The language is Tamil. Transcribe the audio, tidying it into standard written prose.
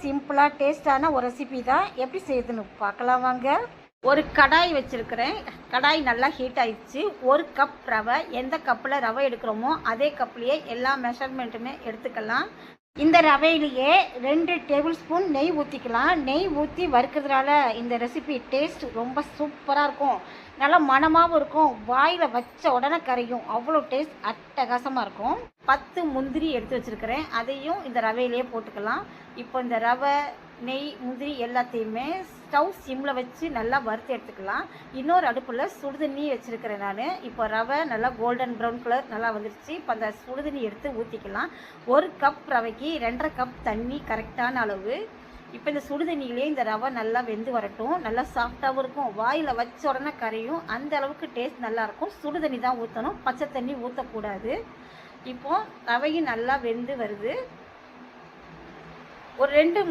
சிம்பிளாக டேஸ்டான ஒரு ரெசிபி தான். எப்படி செய்யுதுன்னு பார்க்கலாம் வாங்க. ஒரு கடாய் வச்சுருக்கிறேன். கடாய் நல்லா ஹீட் ஆயிடுச்சு. 1 கப் ரவை. எந்த கப்பில் ரவை எடுக்கிறோமோ அதே கப்லேயே எல்லா மெஷர்மெண்ட்டுமே எடுத்துக்கலாம். இந்த ரவையிலேயே 2 டேபிள் ஸ்பூன் நெய் ஊற்றிக்கலாம். நெய் ஊற்றி வறுக்கிறதுனால இந்த ரெசிபி டேஸ்ட் ரொம்ப சூப்பராக இருக்கும். நல்லா மணமாகவும் இருக்கும். வாயில் வச்ச உடனே கரையும். அவ்வளோ டேஸ்ட் அட்டகாசமாக இருக்கும். 10 முந்திரி எடுத்து வச்சுருக்கிறேன். அதையும் இந்த ரவையிலேயே போட்டுக்கலாம். இப்போ இந்த ரவை, நெய், முந்திரி எல்லாத்தையுமே ஸ்டவ் சிம்மில் வச்சு நல்லா வறுத்து எடுத்துக்கலாம். இன்னொரு அடுப்பில் சுடுதண்ணி வச்சுருக்கிறேன் நான். இப்போ ரவை நல்லா கோல்டன் ப்ரௌன் கலர் நல்லா வந்துடுச்சு. இப்போ அந்த சுடுதண்ணி எடுத்து ஊற்றிக்கலாம். 1 கப் ரவைக்கு 2.5 கப் தண்ணி கரெக்டான அளவு. இப்போ இந்த சுடுதண்ணியிலே இந்த ரவை நல்லா வெந்து வரட்டும். நல்லா சாஃப்டாகவும் இருக்கும். வாயில் வச்ச உடனே கரையும். அந்த அளவுக்கு டேஸ்ட் நல்லாயிருக்கும். சுடுதண்ணி தான் ஊற்றணும், பச்சை தண்ணி ஊற்றக்கூடாது. இப்போது ரவையும் நல்லா வெந்து வருது. ஒரு 2